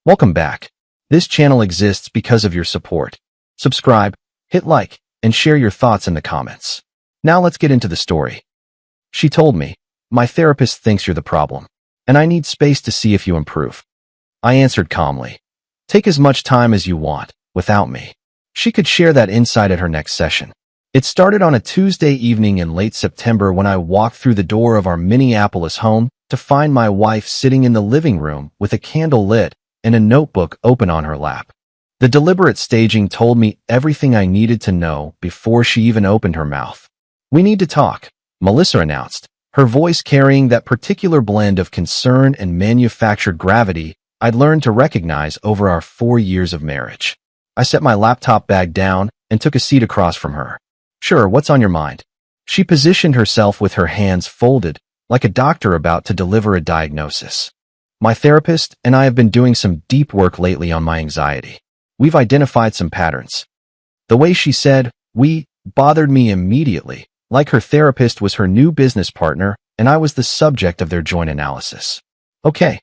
Welcome back. This channel exists because of your support. Subscribe, hit like, and share your thoughts in the comments. Now let's get into the story. She told me, "My therapist thinks you're the problem, and I need space to see if you improve." I answered calmly, "Take as much time as you want, without me." She could share that insight at her next session. It started on a Tuesday evening in late September when I walked through the door of our Minneapolis home to find my wife sitting in the living room with a candle lit and a notebook open on her lap. The deliberate staging told me everything I needed to know before she even opened her mouth. "We need to talk," Melissa announced, her voice carrying that particular blend of concern and manufactured gravity I'd learned to recognize over our 4 years of marriage. I set my laptop bag down and took a seat across from her. "Sure, what's on your mind?" She positioned herself with her hands folded, like a doctor about to deliver a diagnosis. "My therapist and I have been doing some deep work lately on my anxiety. We've identified some patterns." The way she said, "we," bothered me immediately, like her therapist was her new business partner and I was the subject of their joint analysis. "Okay,"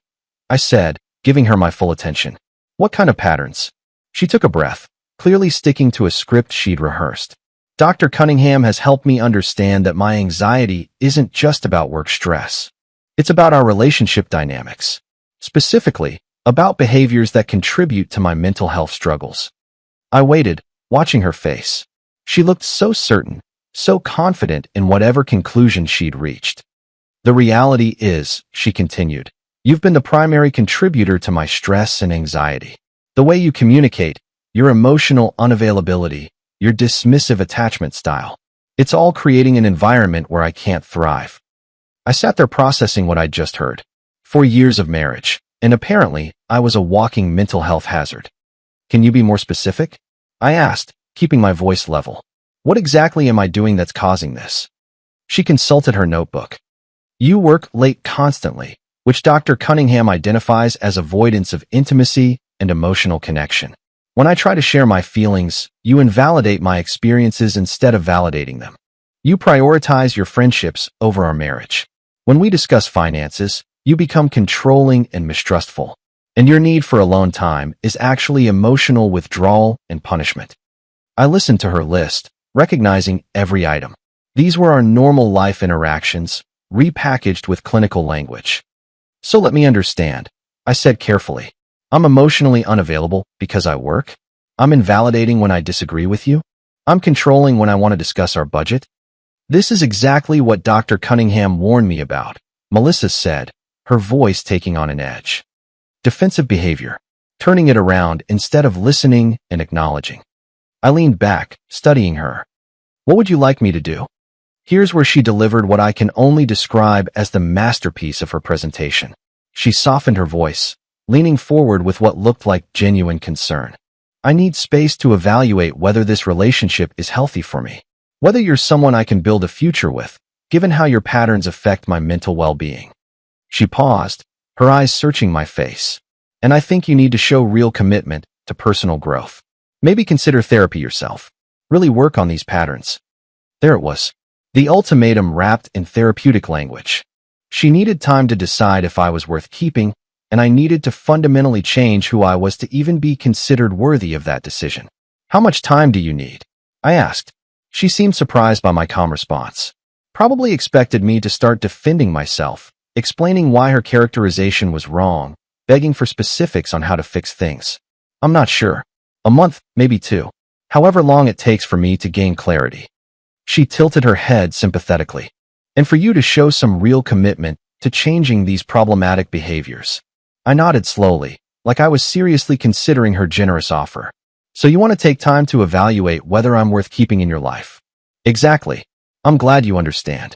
I said, giving her my full attention. "What kind of patterns?" She took a breath, clearly sticking to a script she'd rehearsed. "Dr. Cunningham has helped me understand that my anxiety isn't just about work stress. It's about our relationship dynamics. Specifically, about behaviors that contribute to my mental health struggles." I waited, watching her face. She looked so certain, so confident in whatever conclusion she'd reached. "The reality is," she continued, "you've been the primary contributor to my stress and anxiety. The way you communicate, your emotional unavailability, your dismissive attachment style. It's all creating an environment where I can't thrive." I sat there processing what I'd just heard. 4 years of marriage, and apparently I was a walking mental health hazard. "Can you be more specific?" I asked, keeping my voice level. "What exactly am I doing that's causing this?" She consulted her notebook. "You work late constantly, which Dr. Cunningham identifies as avoidance of intimacy and emotional connection. When I try to share my feelings, you invalidate my experiences instead of validating them. You prioritize your friendships over our marriage. When we discuss finances, you become controlling and mistrustful. And your need for alone time is actually emotional withdrawal and punishment." I listened to her list, recognizing every item. These were our normal life interactions, repackaged with clinical language. "So let me understand," I said carefully. "I'm emotionally unavailable because I work? I'm invalidating when I disagree with you? I'm controlling when I want to discuss our budget?" "This is exactly what Dr. Cunningham warned me about," Melissa said, her voice taking on an edge. "Defensive behavior, turning it around instead of listening and acknowledging." I leaned back, studying her. "What would you like me to do?" Here's where she delivered what I can only describe as the masterpiece of her presentation. She softened her voice, leaning forward with what looked like genuine concern. "I need space to evaluate whether this relationship is healthy for me, whether you're someone I can build a future with, given how your patterns affect my mental well-being." She paused, her eyes searching my face. "And I think you need to show real commitment to personal growth. Maybe consider therapy yourself. Really work on these patterns." There it was. The ultimatum wrapped in therapeutic language. She needed time to decide if I was worth keeping, and I needed to fundamentally change who I was to even be considered worthy of that decision. "How much time do you need?" I asked. She seemed surprised by my calm response. Probably expected me to start defending myself, explaining why her characterization was wrong, begging for specifics on how to fix things. "I'm not sure. A month, maybe 2. However long it takes for me to gain clarity." She tilted her head sympathetically. "And for you to show some real commitment to changing these problematic behaviors." I nodded slowly, like I was seriously considering her generous offer. "So you want to take time to evaluate whether I'm worth keeping in your life?" "Exactly. I'm glad you understand.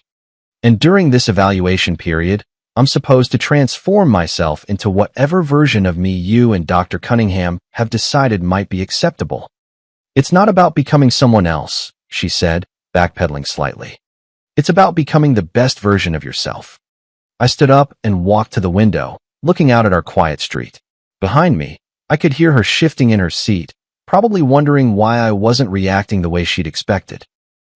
And during this evaluation period, I'm supposed to transform myself into whatever version of me you and Dr. Cunningham have decided might be acceptable." "It's not about becoming someone else," she said, backpedaling slightly. "It's about becoming the best version of yourself." I stood up and walked to the window, looking out at our quiet street. Behind me, I could hear her shifting in her seat, probably wondering why I wasn't reacting the way she'd expected.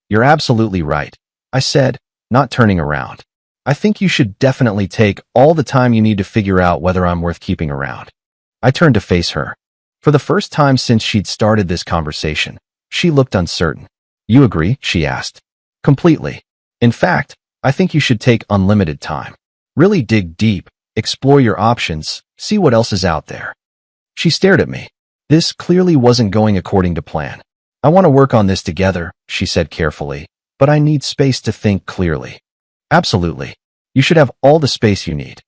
"You're absolutely right," I said, not turning around. "I think you should definitely take all the time you need to figure out whether I'm worth keeping around." I turned to face her. For the first time since she'd started this conversation, she looked uncertain. You agree? She asked. Completely. In fact, I think you should take unlimited time. Really dig deep, explore your options, see what else is out there. She stared at me. This clearly wasn't going according to plan. I want to work on this together, she said carefully, but I need space to think clearly. Absolutely. You should have all the space you need.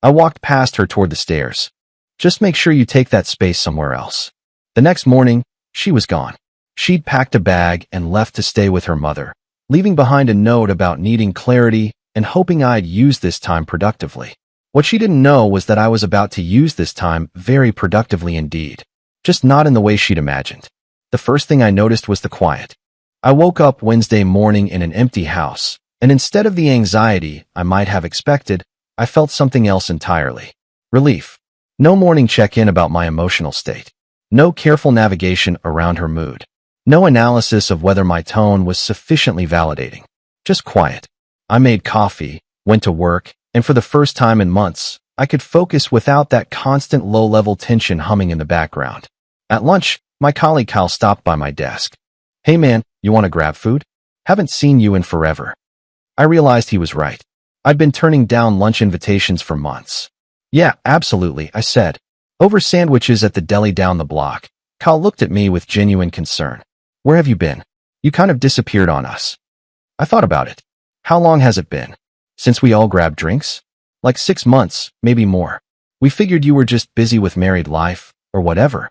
I walked past her toward the stairs. Just make sure you take that space somewhere else. The next morning, she was gone. She'd packed a bag and left to stay with her mother, leaving behind a note about needing clarity and hoping I'd use this time productively. What she didn't know was that I was about to use this time very productively indeed, just not in the way she'd imagined. The first thing I noticed was the quiet. I woke up Wednesday morning in an empty house, and instead of the anxiety I might have expected, I felt something else entirely. Relief. No morning check-in about my emotional state. No careful navigation around her mood. No analysis of whether my tone was sufficiently validating. Just quiet. I made coffee, went to work, and for the first time in months, I could focus without that constant low-level tension humming in the background. At lunch, my colleague Kyle stopped by my desk. Hey man, you want to grab food? Haven't seen you in forever. I realized he was right. I'd been turning down lunch invitations for months. Yeah, absolutely, I said. Over sandwiches at the deli down the block. Kyle looked at me with genuine concern. Where have you been? You kind of disappeared on us. I thought about it. How long has it been? Since we all grabbed drinks? Like 6 months, maybe more. We figured you were just busy with married life, or whatever.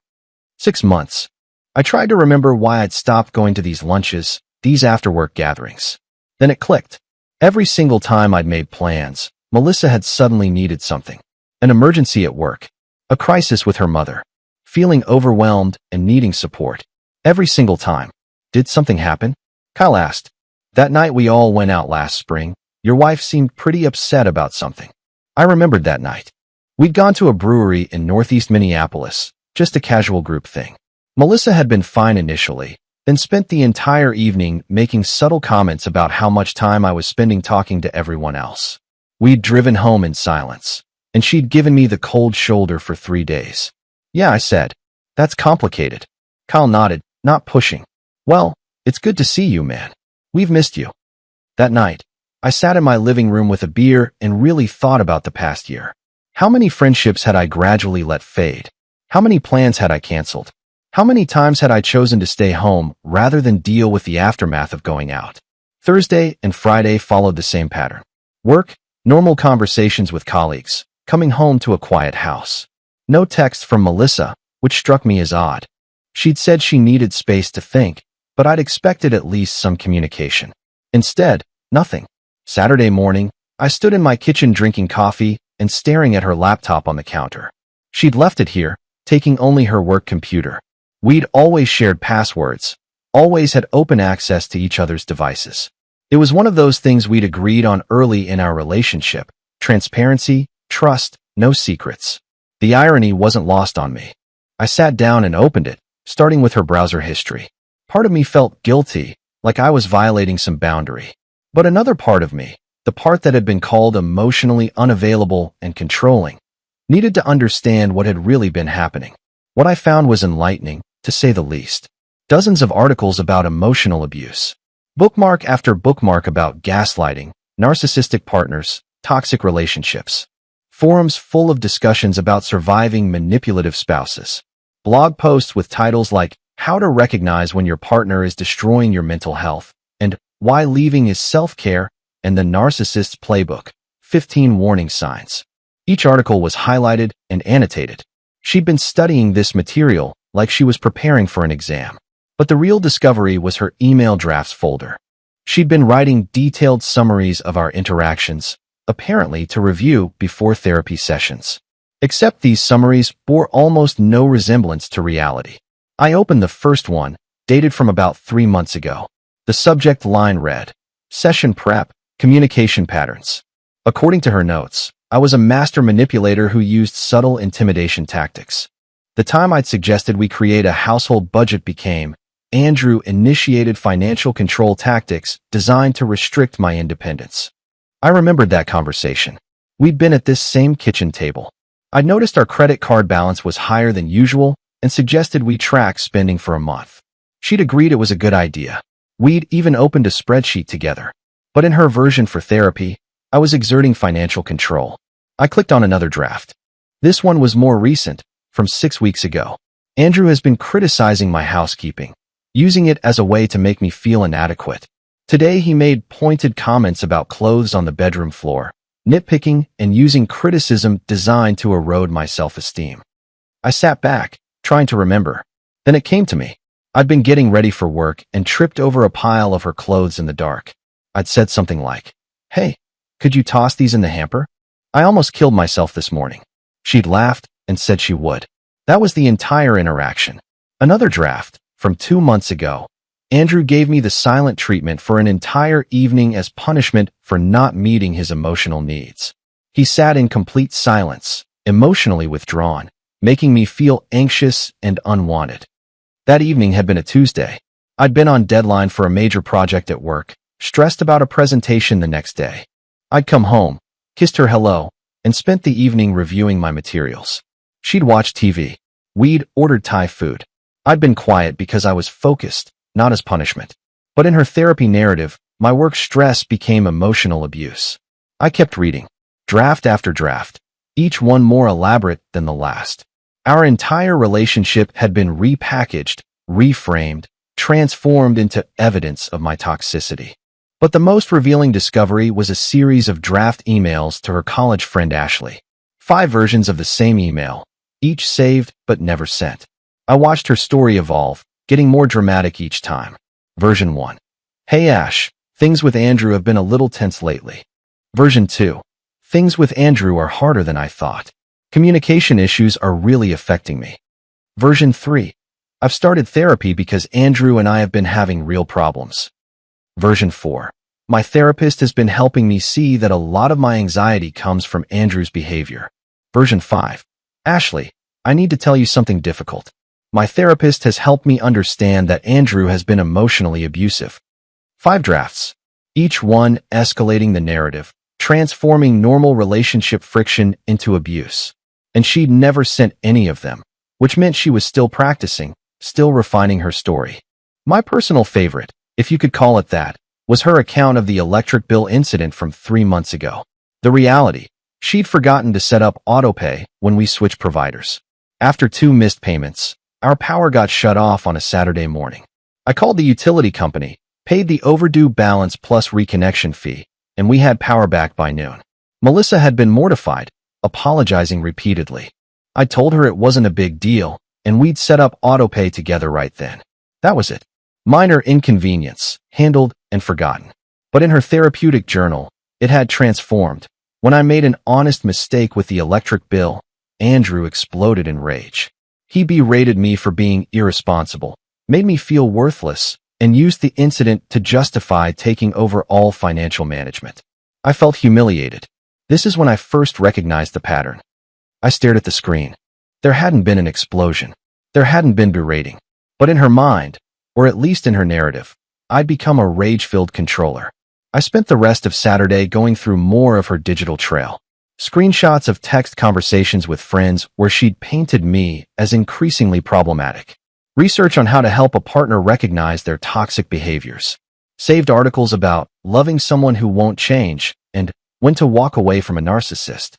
6 months. I tried to remember why I'd stopped going to these lunches, these after-work gatherings. Then it clicked. Every single time I'd made plans, Melissa had suddenly needed something. An emergency at work. A crisis with her mother. Feeling overwhelmed and needing support. Every single time. Did something happen? Kyle asked. That night we all went out last spring. Your wife seemed pretty upset about something. I remembered that night. We'd gone to a brewery in northeast Minneapolis, just a casual group thing. Melissa had been fine initially, then spent the entire evening making subtle comments about how much time I was spending talking to everyone else. We'd driven home in silence, and she'd given me the cold shoulder for 3 days. Yeah, I said. That's complicated. Kyle nodded, not pushing. Well, it's good to see you, man. We've missed you. That night, I sat in my living room with a beer and really thought about the past year. How many friendships had I gradually let fade? How many plans had I canceled? How many times had I chosen to stay home rather than deal with the aftermath of going out? Thursday and Friday followed the same pattern. Work, normal conversations with colleagues, coming home to a quiet house. No text from Melissa, which struck me as odd. She'd said she needed space to think, but I'd expected at least some communication. Instead, nothing. Saturday morning, I stood in my kitchen drinking coffee and staring at her laptop on the counter. She'd left it here, taking only her work computer. We'd always shared passwords, always had open access to each other's devices. It was one of those things we'd agreed on early in our relationship. Transparency, trust, no secrets. The irony wasn't lost on me. I sat down and opened it, starting with her browser history. Part of me felt guilty, like I was violating some boundary. But another part of me, the part that had been called emotionally unavailable and controlling, needed to understand what had really been happening. What I found was enlightening, to say the least. Dozens of articles about emotional abuse. Bookmark after bookmark about gaslighting, narcissistic partners, toxic relationships. Forums full of discussions about surviving manipulative spouses. Blog posts with titles like How to Recognize When Your Partner is Destroying Your Mental Health, and Why Leaving is Self-Care, and The Narcissist's Playbook, 15 Warning Signs. Each article was highlighted and annotated. She'd been studying this material like she was preparing for an exam. But the real discovery was her email drafts folder. She'd been writing detailed summaries of our interactions, apparently to review before therapy sessions. Except these summaries bore almost no resemblance to reality. I opened the first one, dated from about 3 months ago. The subject line read, Session Prep, Communication Patterns. According to her notes, I was a master manipulator who used subtle intimidation tactics. The time I'd suggested we create a household budget became, Andrew initiated financial control tactics designed to restrict my independence. I remembered that conversation. We'd been at this same kitchen table. I noticed our credit card balance was higher than usual and suggested we track spending for a month. She'd agreed it was a good idea. We'd even opened a spreadsheet together. But in her version for therapy, I was exerting financial control. I clicked on another draft. This one was more recent, from 6 weeks ago. Andrew has been criticizing my housekeeping, using it as a way to make me feel inadequate. Today he made pointed comments about clothes on the bedroom floor, nitpicking and using criticism designed to erode my self-esteem. I sat back, trying to remember. Then it came to me. I'd been getting ready for work and tripped over a pile of her clothes in the dark. I'd said something like, "Hey, could you toss these in the hamper? I almost killed myself this morning." She'd laughed and said she would. That was the entire interaction. Another draft, from 2 months ago. Andrew gave me the silent treatment for an entire evening as punishment for not meeting his emotional needs. He sat in complete silence, emotionally withdrawn, making me feel anxious and unwanted. That evening had been a Tuesday. I'd been on deadline for a major project at work, stressed about a presentation the next day. I'd come home, kissed her hello, and spent the evening reviewing my materials. She'd watched TV. We'd ordered Thai food. I'd been quiet because I was focused, not as punishment. But in her therapy narrative, my work stress became emotional abuse. I kept reading, draft after draft, each one more elaborate than the last. Our entire relationship had been repackaged, reframed, transformed into evidence of my toxicity. But the most revealing discovery was a series of draft emails to her college friend Ashley. 5 versions of the same email, each saved but never sent. I watched her story evolve, getting more dramatic each time. Version 1. "Hey Ash, things with Andrew have been a little tense lately." Version 2. "Things with Andrew are harder than I thought. Communication issues are really affecting me." Version 3. "I've started therapy because Andrew and I have been having real problems." Version 4. "My therapist has been helping me see that a lot of my anxiety comes from Andrew's behavior." Version 5. "Ashley, I need to tell you something difficult. My therapist has helped me understand that Andrew has been emotionally abusive." 5 drafts, each one escalating the narrative, transforming normal relationship friction into abuse. And she'd never sent any of them, which meant she was still practicing, still refining her story. My personal favorite, if you could call it that, was her account of the electric bill incident from 3 months ago. The reality, she'd forgotten to set up autopay when we switched providers. After 2 missed payments, our power got shut off on a Saturday morning. I called the utility company, paid the overdue balance plus reconnection fee, and we had power back by noon. Melissa had been mortified, apologizing repeatedly. I told her it wasn't a big deal, and we'd set up autopay together right then. That was it. Minor inconvenience, handled and forgotten. But in her therapeutic journal, it had transformed. When I made an honest mistake with the electric bill, Andrew exploded in rage. He berated me for being irresponsible, made me feel worthless, and used the incident to justify taking over all financial management. I felt humiliated. This is when I first recognized the pattern. I stared at the screen. There hadn't been an explosion. There hadn't been berating. But in her mind, or at least in her narrative, I'd become a rage-filled controller. I spent the rest of Saturday going through more of her digital trail. Screenshots of text conversations with friends where she'd painted me as increasingly problematic. Research on how to help a partner recognize their toxic behaviors. Saved articles about loving someone who won't change and when to walk away from a narcissist.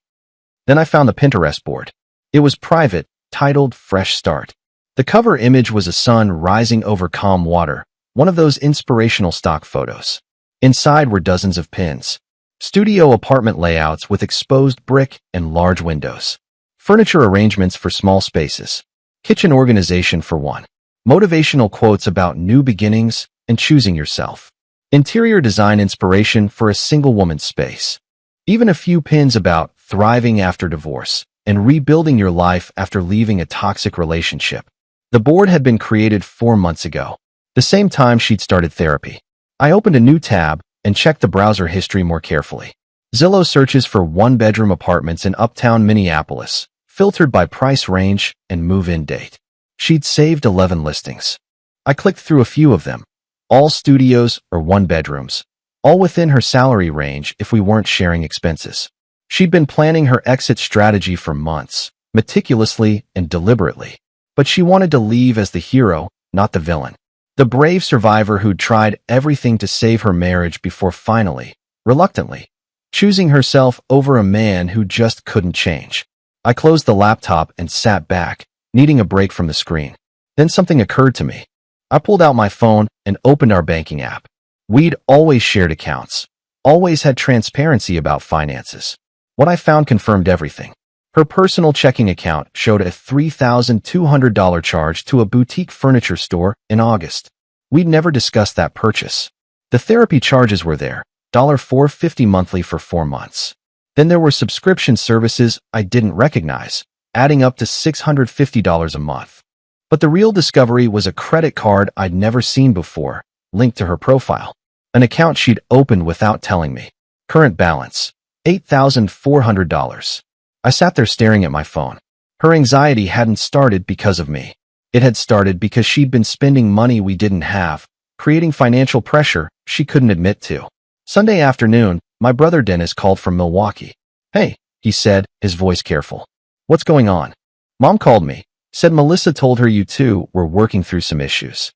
Then I found the Pinterest board. It was private, titled Fresh Start. The cover image was a sun rising over calm water, one of those inspirational stock photos. Inside were dozens of pins. Studio apartment layouts with exposed brick and large windows. Furniture arrangements for small spaces. Kitchen organization for one. Motivational quotes about new beginnings and choosing yourself. Interior design inspiration for a single woman's space. Even a few pins about thriving after divorce and rebuilding your life after leaving a toxic relationship. The board had been created 4 months ago, the same time she'd started therapy. I opened a new tab and checked the browser history more carefully. Zillow searches for 1-bedroom apartments in uptown Minneapolis, filtered by price range and move-in date. She'd saved 11 listings. I clicked through a few of them, all studios or 1-bedrooms, all within her salary range if we weren't sharing expenses. She'd been planning her exit strategy for months, meticulously and deliberately. But she wanted to leave as the hero, not the villain. The brave survivor who'd tried everything to save her marriage before finally, reluctantly, choosing herself over a man who just couldn't change. I closed the laptop and sat back, needing a break from the screen. Then something occurred to me. I pulled out my phone and opened our banking app. We'd always shared accounts, always had transparency about finances. What I found confirmed everything. Her personal checking account showed a $3,200 charge to a boutique furniture store in August. We'd never discussed that purchase. The therapy charges were there, $450 monthly for 4 months. Then there were subscription services I didn't recognize, adding up to $650 a month. But the real discovery was a credit card I'd never seen before, linked to her profile. An account she'd opened without telling me. Current balance, $8,400. I sat there staring at my phone. Her anxiety hadn't started because of me. It had started because she'd been spending money we didn't have, creating financial pressure she couldn't admit to. Sunday afternoon, my brother Dennis called from Milwaukee. "Hey," he said, his voice careful. "What's going on?" "Mom called me. Said Melissa told her you two were working through some issues."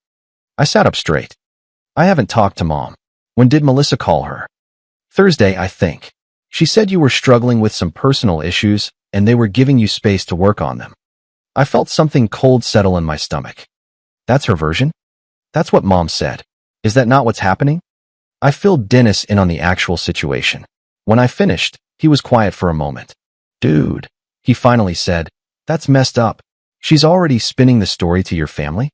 I sat up straight. "I haven't talked to Mom. When did Melissa call her?" "Thursday, I think. She said you were struggling with some personal issues and they were giving you space to work on them." I felt something cold settle in my stomach. That's her version? That's what Mom said. Is that not what's happening? I filled Dennis in on the actual situation. When I finished, he was quiet for a moment. "Dude," he finally said, "that's messed up. She's already spinning the story to your family?"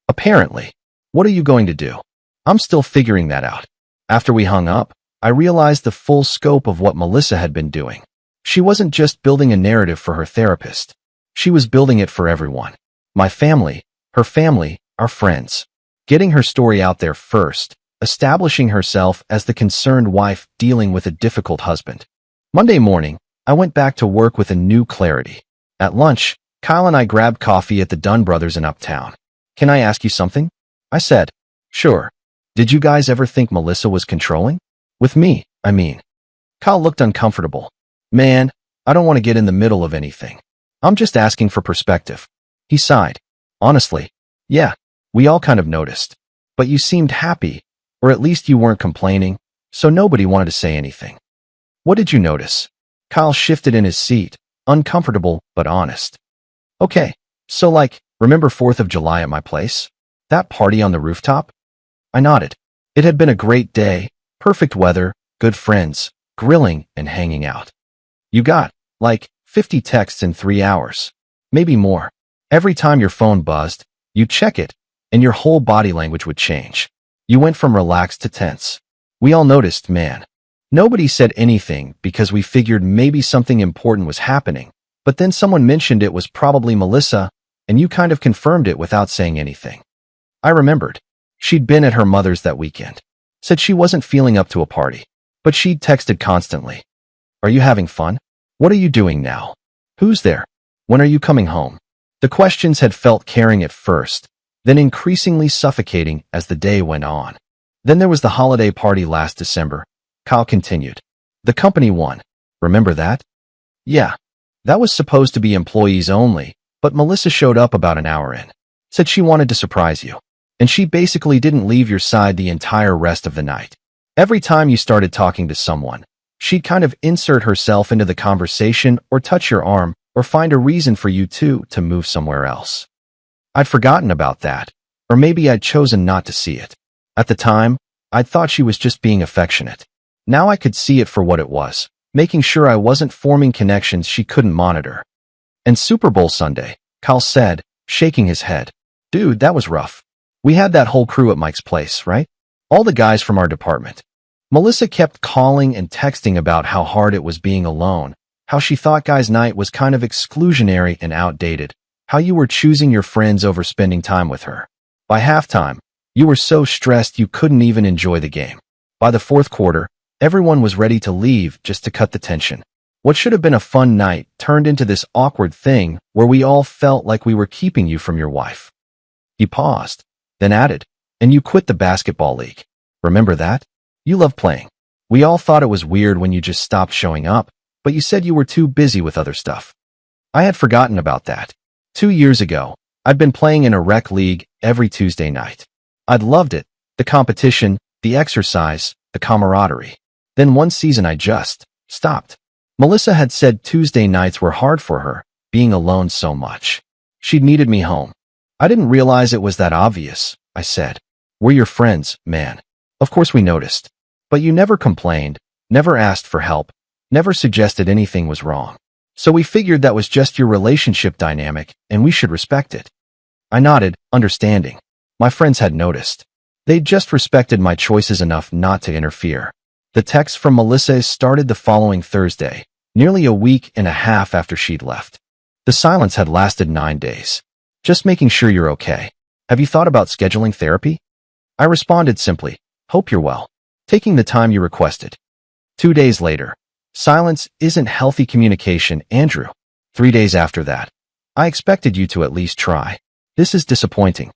"Apparently. What are you going to do?" "I'm still figuring that out." After we hung up, I realized the full scope of what Melissa had been doing. She wasn't just building a narrative for her therapist. She was building it for everyone. My family, her family, our friends. Getting her story out there first, establishing herself as the concerned wife dealing with a difficult husband. Monday morning, I went back to work with a new clarity. At lunch, Kyle and I grabbed coffee at the Dunn Brothers in Uptown. "Can I ask you something?" I said. "Sure. Did you guys ever think Melissa was controlling? With me, I mean." Kyle looked uncomfortable. "Man, I don't want to get in the middle of anything. I'm just asking for perspective." He sighed. "Honestly, yeah, we all kind of noticed. But you seemed happy, or at least you weren't complaining, so nobody wanted to say anything." "What did you notice?" Kyle shifted in his seat, uncomfortable but honest. "Okay, so remember 4th of July at my place? That party on the rooftop?" I nodded. It had been a great day, perfect weather, good friends, grilling and hanging out. You got, 50 texts in 3 hours. Maybe more. Every time your phone buzzed, you'd check it, and your whole body language would change. You went from relaxed to tense. We all noticed, man. Nobody said anything because we figured maybe something important was happening, but then someone mentioned it was probably Melissa, and you kind of confirmed it without saying anything. I remembered. She'd been at her mother's that weekend. Said she wasn't feeling up to a party, but she'd texted constantly. "Are you having fun? What are you doing now? Who's there? When are you coming home?" The questions had felt caring at first, then increasingly suffocating as the day went on. Then there was the holiday party last December. Kyle continued. "The company one. Remember that?" "Yeah. That was supposed to be employees only, but Melissa showed up about an hour in. Said she wanted to surprise you. And she basically didn't leave your side the entire rest of the night. Every time you started talking to someone, she'd kind of insert herself into the conversation or touch your arm or find a reason for you two to move somewhere else." I'd forgotten about that, or maybe I'd chosen not to see it. At the time, I'd thought she was just being affectionate. Now I could see it for what it was, making sure I wasn't forming connections she couldn't monitor. "And Super Bowl Sunday," Kyle said, shaking his head. "Dude, that was rough. We had that whole crew at Mike's place, right? All the guys from our department. Melissa kept calling and texting about how hard it was being alone, how she thought guys' night was kind of exclusionary and outdated, how you were choosing your friends over spending time with her. By halftime, you were so stressed you couldn't even enjoy the game. By the fourth quarter, everyone was ready to leave just to cut the tension. What should have been a fun night turned into this awkward thing where we all felt like we were keeping you from your wife." He paused, then added, "And you quit the basketball league. Remember that? You love playing. We all thought it was weird when you just stopped showing up, but you said you were too busy with other stuff. I had forgotten about that. 2 years ago, I'd been playing in a rec league every Tuesday night. I'd loved it, the competition, the exercise, the camaraderie. Then one season I just stopped. Melissa had said Tuesday nights were hard for her, being alone so much. She'd needed me home. I didn't realize it was that obvious, I said. We're your friends, man. Of course we noticed. But you never complained, never asked for help, never suggested anything was wrong. So we figured that was just your relationship dynamic, and we should respect it. I nodded, understanding. My friends had noticed. They'd just respected my choices enough not to interfere. The text from Melissa started the following Thursday, nearly a week and a half after she'd left. The silence had lasted 9 days. Just making sure you're okay. Have you thought about scheduling therapy? I responded simply, hope you're well. Taking the time you requested. 2 days later. Silence isn't healthy communication, Andrew. 3 days after that. I expected you to at least try. This is disappointing.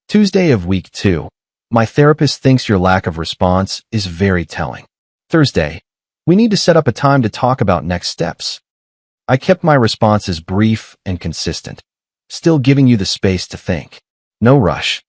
Tuesday of week 2. My therapist thinks your lack of response is very telling. Thursday. We need to set up a time to talk about next steps. I kept my responses brief and consistent, still giving you the space to think. No rush.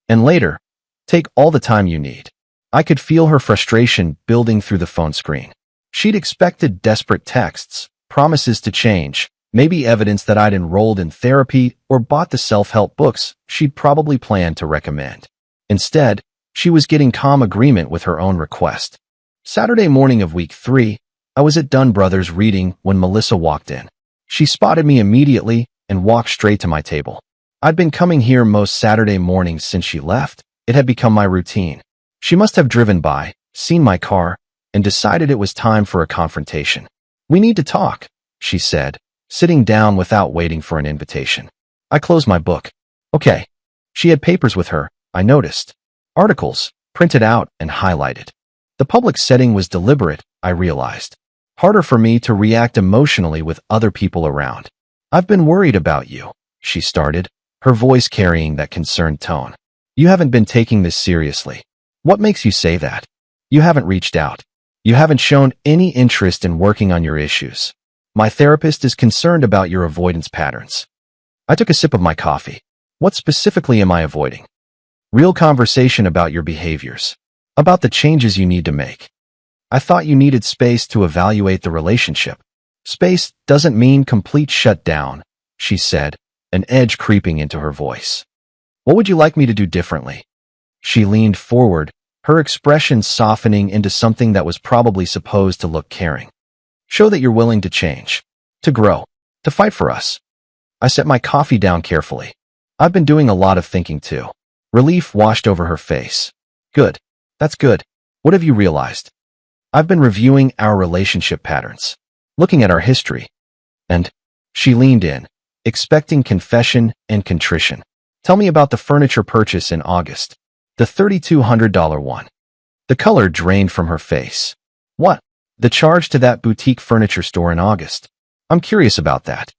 And later, take all the time you need. I could feel her frustration building through the phone screen. She'd expected desperate texts, promises to change, maybe evidence that I'd enrolled in therapy or bought the self-help books she'd probably planned to recommend. Instead, she was getting calm agreement with her own request. Saturday morning of week 3, I was at Dunn Brothers reading when Melissa walked in. She spotted me immediately and walked straight to my table. I'd been coming here most Saturday mornings since she left. It had become my routine. She must have driven by, seen my car, and decided it was time for a confrontation. We need to talk, she said, sitting down without waiting for an invitation. I closed my book. Okay. She had papers with her, I noticed. Articles, printed out and highlighted. The public setting was deliberate, I realized. Harder for me to react emotionally with other people around. I've been worried about you, she started, her voice carrying that concerned tone. You haven't been taking this seriously. What makes you say that? You haven't reached out. You haven't shown any interest in working on your issues. My therapist is concerned about your avoidance patterns. I took a sip of my coffee. What specifically am I avoiding? Real conversation about your behaviors. About the changes you need to make. I thought you needed space to evaluate the relationship. Space doesn't mean complete shutdown, she said, an edge creeping into her voice. What would you like me to do differently? She leaned forward, her expression softening into something that was probably supposed to look caring. Show that you're willing to change, to grow, to fight for us. I set my coffee down carefully. I've been doing a lot of thinking too. Relief washed over her face. Good. That's good. What have you realized? I've been reviewing our relationship patterns, looking at our history. And she leaned in, expecting confession and contrition. Tell me about the furniture purchase in August. The $3,200 one. The color drained from her face. What? The charge to that boutique furniture store in August. I'm curious about that.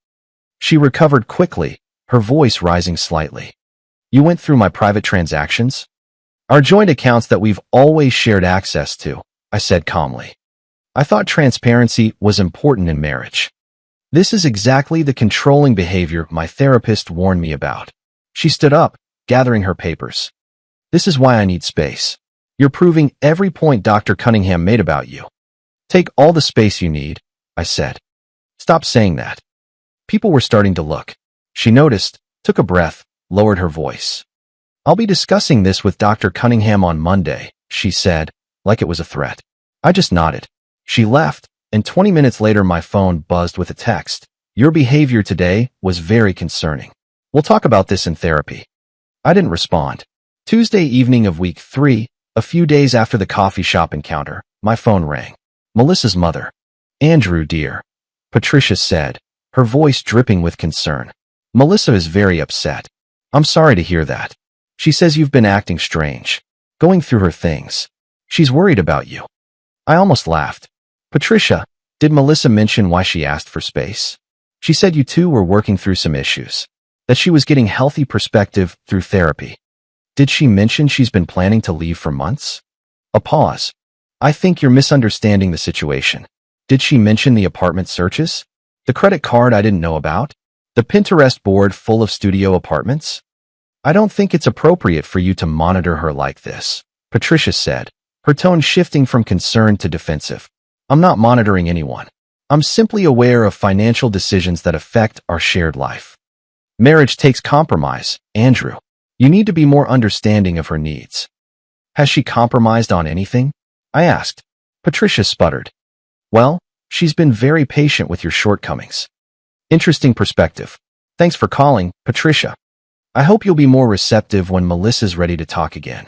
She recovered quickly, her voice rising slightly. You went through my private transactions? Our joint accounts that we've always shared access to, I said calmly. I thought transparency was important in marriage. This is exactly the controlling behavior my therapist warned me about. She stood up, gathering her papers. This is why I need space. You're proving every point Dr. Cunningham made about you. Take all the space you need, I said. Stop saying that. People were starting to look. She noticed, took a breath, lowered her voice. I'll be discussing this with Dr. Cunningham on Monday, she said, like it was a threat. I just nodded. She left, and 20 minutes later my phone buzzed with a text. Your behavior today was very concerning. We'll talk about this in therapy. I didn't respond. Tuesday evening of week 3, a few days after the coffee shop encounter, my phone rang. Melissa's mother. Andrew, dear, Patricia said, her voice dripping with concern. Melissa is very upset. I'm sorry to hear that. She says you've been acting strange, going through her things. She's worried about you. I almost laughed. Patricia, did Melissa mention why she asked for space? She said you two were working through some issues, that she was getting healthy perspective through therapy. Did she mention she's been planning to leave for months? A pause. I think you're misunderstanding the situation. Did she mention the apartment searches? The credit card I didn't know about? The Pinterest board full of studio apartments? I don't think it's appropriate for you to monitor her like this, Patricia said, her tone shifting from concerned to defensive. I'm not monitoring anyone. I'm simply aware of financial decisions that affect our shared life. Marriage takes compromise, Andrew. You need to be more understanding of her needs. Has she compromised on anything? I asked. Patricia sputtered. Well, she's been very patient with your shortcomings. Interesting perspective. Thanks for calling, Patricia. I hope you'll be more receptive when Melissa's ready to talk again.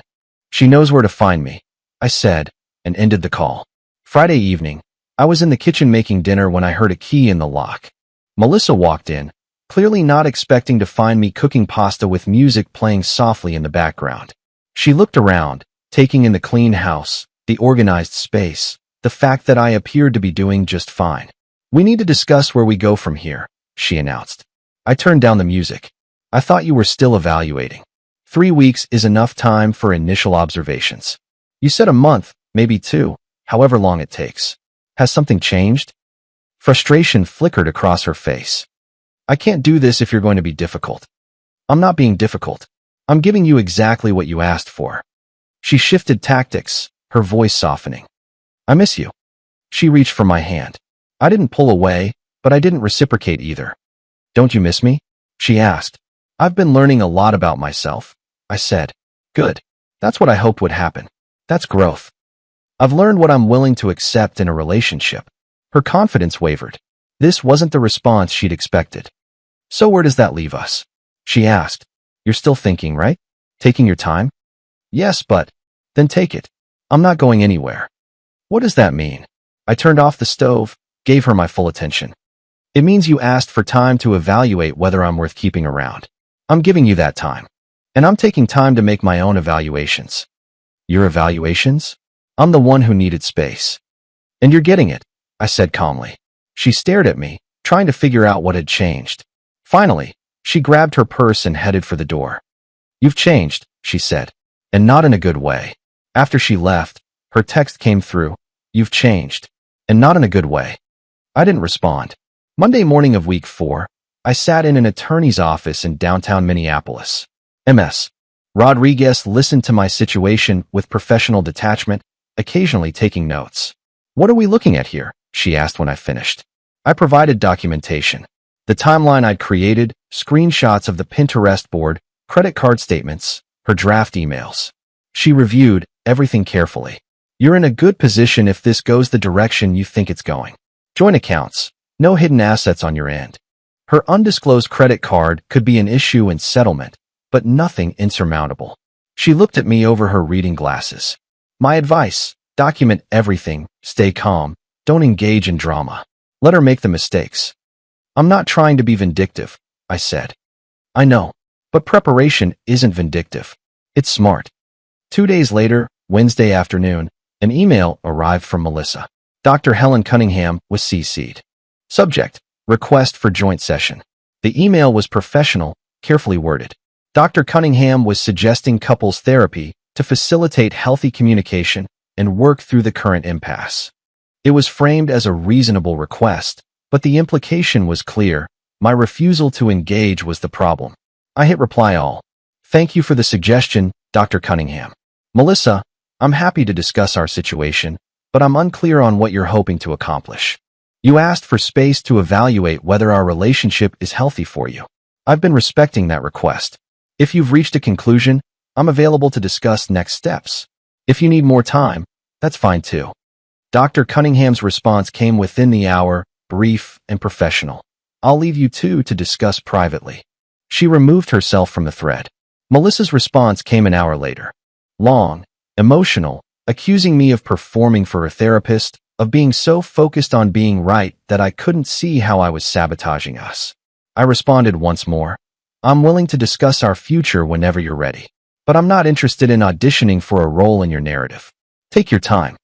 She knows where to find me, I said, and ended the call. Friday evening, I was in the kitchen making dinner when I heard a key in the lock. Melissa walked in, clearly not expecting to find me cooking pasta with music playing softly in the background. She looked around, taking in the clean house, the organized space, the fact that I appeared to be doing just fine. We need to discuss where we go from here, she announced. I turned down the music. I thought you were still evaluating. 3 weeks is enough time for initial observations. You said a month, maybe 2, however long it takes. Has something changed? Frustration flickered across her face. I can't do this if you're going to be difficult. I'm not being difficult. I'm giving you exactly what you asked for. She shifted tactics, her voice softening. I miss you. She reached for my hand. I didn't pull away, but I didn't reciprocate either. Don't you miss me? She asked. I've been learning a lot about myself, I said. Good. That's what I hoped would happen. That's growth. I've learned what I'm willing to accept in a relationship. Her confidence wavered. This wasn't the response she'd expected. So where does that leave us? She asked. You're still thinking, right? Taking your time? Yes, but then take it. I'm not going anywhere. What does that mean? I turned off the stove, gave her my full attention. It means you asked for time to evaluate whether I'm worth keeping around. I'm giving you that time. And I'm taking time to make my own evaluations. Your evaluations? I'm the one who needed space. And you're getting it, I said calmly. She stared at me, trying to figure out what had changed. Finally, she grabbed her purse and headed for the door. You've changed, she said, and not in a good way. After she left, her text came through. You've changed, and not in a good way. I didn't respond. Monday morning of week 4, I sat in an attorney's office in downtown Minneapolis. Ms. Rodriguez listened to my situation with professional detachment, occasionally taking notes. What are we looking at here? She asked when I finished. I provided documentation. The timeline I'd created, screenshots of the Pinterest board, credit card statements, her draft emails. She reviewed everything carefully. You're in a good position if this goes the direction you think it's going. Joint accounts, no hidden assets on your end. Her undisclosed credit card could be an issue in settlement, but nothing insurmountable. She looked at me over her reading glasses. My advice, document everything, stay calm, don't engage in drama. Let her make the mistakes. I'm not trying to be vindictive, I said. I know, but preparation isn't vindictive. It's smart. 2 days later, Wednesday afternoon, an email arrived from Melissa. Dr. Helen Cunningham was CC'd. Subject, request for joint session. The email was professional, carefully worded. Dr. Cunningham was suggesting couples therapy to facilitate healthy communication and work through the current impasse. It was framed as a reasonable request, but the implication was clear. My refusal to engage was the problem. I hit reply all. Thank you for the suggestion, Dr. Cunningham. Melissa, I'm happy to discuss our situation, but I'm unclear on what you're hoping to accomplish. You asked for space to evaluate whether our relationship is healthy for you. I've been respecting that request. If you've reached a conclusion, I'm available to discuss next steps. If you need more time, that's fine too. Dr. Cunningham's response came within the hour, brief and professional. I'll leave you two to discuss privately. She removed herself from the thread. Melissa's response came an hour later. Long, emotional, accusing me of performing for a therapist, of being so focused on being right that I couldn't see how I was sabotaging us. I responded once more. I'm willing to discuss our future whenever you're ready, but I'm not interested in auditioning for a role in your narrative. Take your time.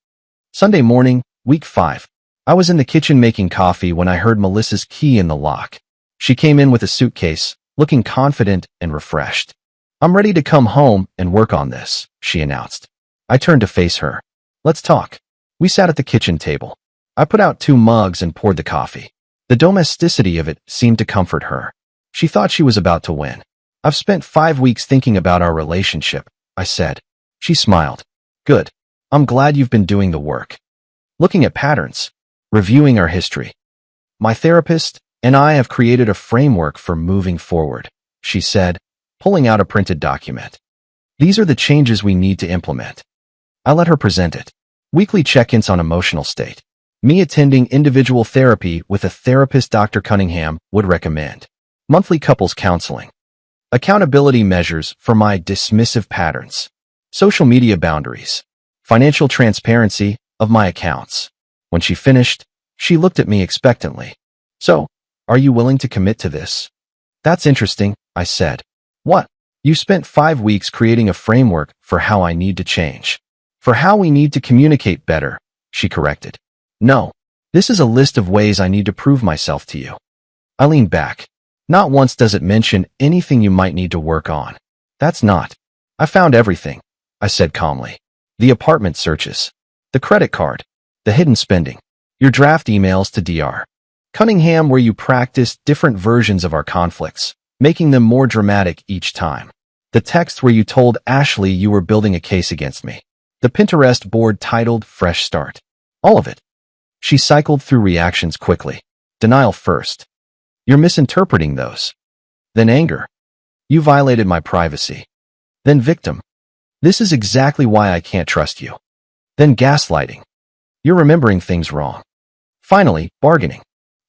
Sunday morning, week 5. I was in the kitchen making coffee when I heard Melissa's key in the lock. She came in with a suitcase, looking confident and refreshed. I'm ready to come home and work on this, she announced. I turned to face her. Let's talk. We sat at the kitchen table. I put out 2 mugs and poured the coffee. The domesticity of it seemed to comfort her. She thought she was about to win. I've spent 5 weeks thinking about our relationship, I said. She smiled. Good. I'm glad you've been doing the work. Looking at patterns. Reviewing our history. My therapist and I have created a framework for moving forward, she said, pulling out a printed document. These are the changes we need to implement. I let her present it. Weekly check-ins on emotional state. Me attending individual therapy with a therapist Dr. Cunningham would recommend. Monthly couples counseling. Accountability measures for my dismissive patterns. Social media boundaries. Financial transparency of my accounts. When she finished, she looked at me expectantly. So, are you willing to commit to this? That's interesting, I said. What? You spent 5 weeks creating a framework for how I need to change. For how we need to communicate better, she corrected. No, this is a list of ways I need to prove myself to you. I leaned back. Not once does it mention anything you might need to work on. That's not. I found everything, I said calmly. The apartment searches. The credit card. The hidden spending. Your draft emails to Dr. Cunningham where you practiced different versions of our conflicts, making them more dramatic each time. The text where you told Ashley you were building a case against me. The Pinterest board titled Fresh Start. All of it. She cycled through reactions quickly. Denial first. You're misinterpreting those. Then anger. You violated my privacy. Then victim. This is exactly why I can't trust you. Then gaslighting. You're remembering things wrong. Finally, bargaining.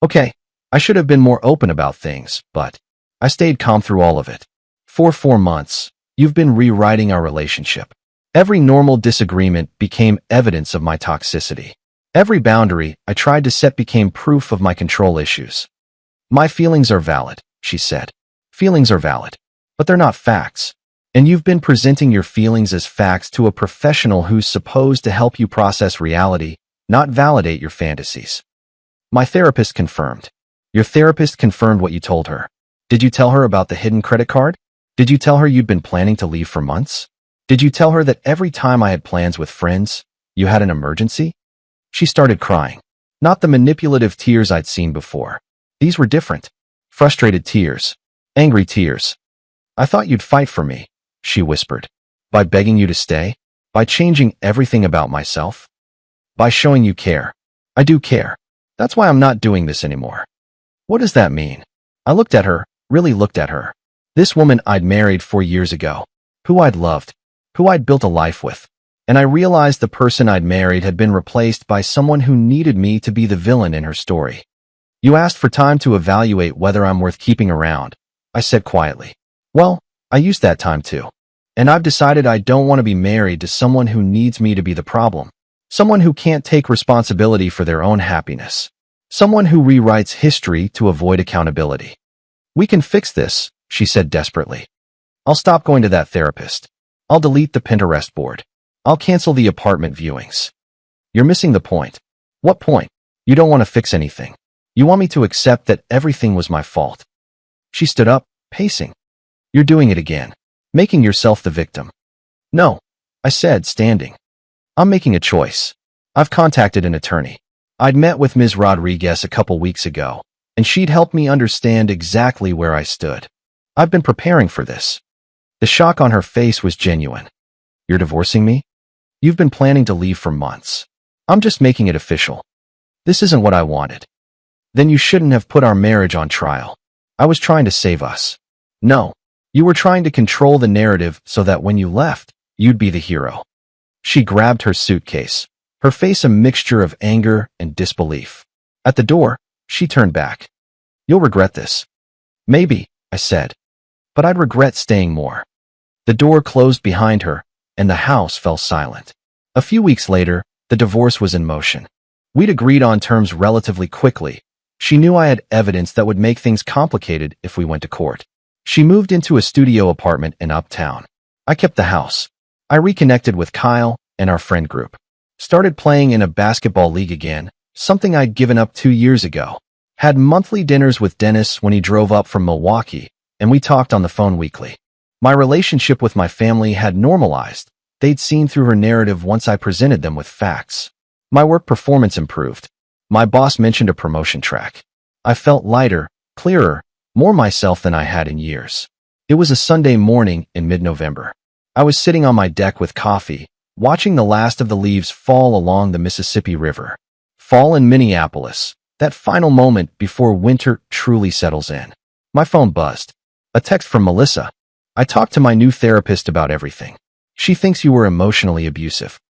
Okay, I should have been more open about things, but I stayed calm through all of it. For 4 months, you've been rewriting our relationship. Every normal disagreement became evidence of my toxicity. Every boundary I tried to set became proof of my control issues. My feelings are valid, she said. Feelings are valid, but they're not facts. And you've been presenting your feelings as facts to a professional who's supposed to help you process reality, not validate your fantasies. My therapist confirmed. Your therapist confirmed what you told her. Did you tell her about the hidden credit card? Did you tell her you'd been planning to leave for months? Did you tell her that every time I had plans with friends, you had an emergency? She started crying. Not the manipulative tears I'd seen before. These were different. Frustrated tears. Angry tears. I thought you'd fight for me, she whispered. By begging you to stay? By changing everything about myself? By showing you care. I do care. That's why I'm not doing this anymore. What does that mean? I looked at her, really looked at her. This woman I'd married 4 years ago. Who I'd loved. Who I'd built a life with. And I realized the person I'd married had been replaced by someone who needed me to be the villain in her story. You asked for time to evaluate whether I'm worth keeping around, I said quietly. Well, I used that time too. And I've decided I don't want to be married to someone who needs me to be the problem. Someone who can't take responsibility for their own happiness. Someone who rewrites history to avoid accountability. We can fix this, she said desperately. I'll stop going to that therapist. I'll delete the Pinterest board. I'll cancel the apartment viewings. You're missing the point. What point? You don't want to fix anything. You want me to accept that everything was my fault. She stood up, pacing. You're doing it again. Making yourself the victim. No, I said, standing. I'm making a choice. I've contacted an attorney. I'd met with Ms. Rodriguez a couple weeks ago, and she'd helped me understand exactly where I stood. I've been preparing for this. The shock on her face was genuine. You're divorcing me? You've been planning to leave for months. I'm just making it official. This isn't what I wanted. Then you shouldn't have put our marriage on trial. I was trying to save us. No, you were trying to control the narrative so that when you left, you'd be the hero. She grabbed her suitcase, her face a mixture of anger and disbelief. At the door, she turned back. You'll regret this. Maybe, I said. But I'd regret staying more. The door closed behind her, and the house fell silent. A few weeks later, the divorce was in motion. We'd agreed on terms relatively quickly. She knew I had evidence that would make things complicated if we went to court. She moved into a studio apartment in Uptown. I kept the house. I reconnected with Kyle and our friend group. Started playing in a basketball league again, something I'd given up 2 years ago. Had monthly dinners with Dennis when he drove up from Milwaukee, and we talked on the phone weekly. My relationship with my family had normalized. They'd seen through her narrative once I presented them with facts. My work performance improved. My boss mentioned a promotion track. I felt lighter, clearer, more myself than I had in years. It was a Sunday morning in mid-November. I was sitting on my deck with coffee, watching the last of the leaves fall along the Mississippi River. Fall in Minneapolis, that final moment before winter truly settles in. My phone buzzed. A text from Melissa. I talked to my new therapist about everything. She thinks you were emotionally abusive.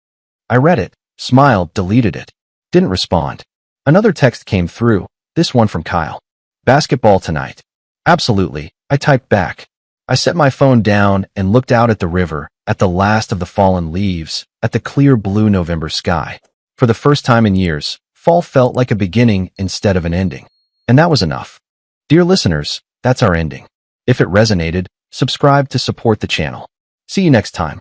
I read it, smiled, deleted it. Didn't respond. Another text came through, this one from Kyle. Basketball tonight. Absolutely, I typed back. I set my phone down and looked out at the river, at the last of the fallen leaves, at the clear blue November sky. For the first time in years, fall felt like a beginning instead of an ending. And that was enough. Dear listeners, that's our ending. If it resonated, subscribe to support the channel. See you next time.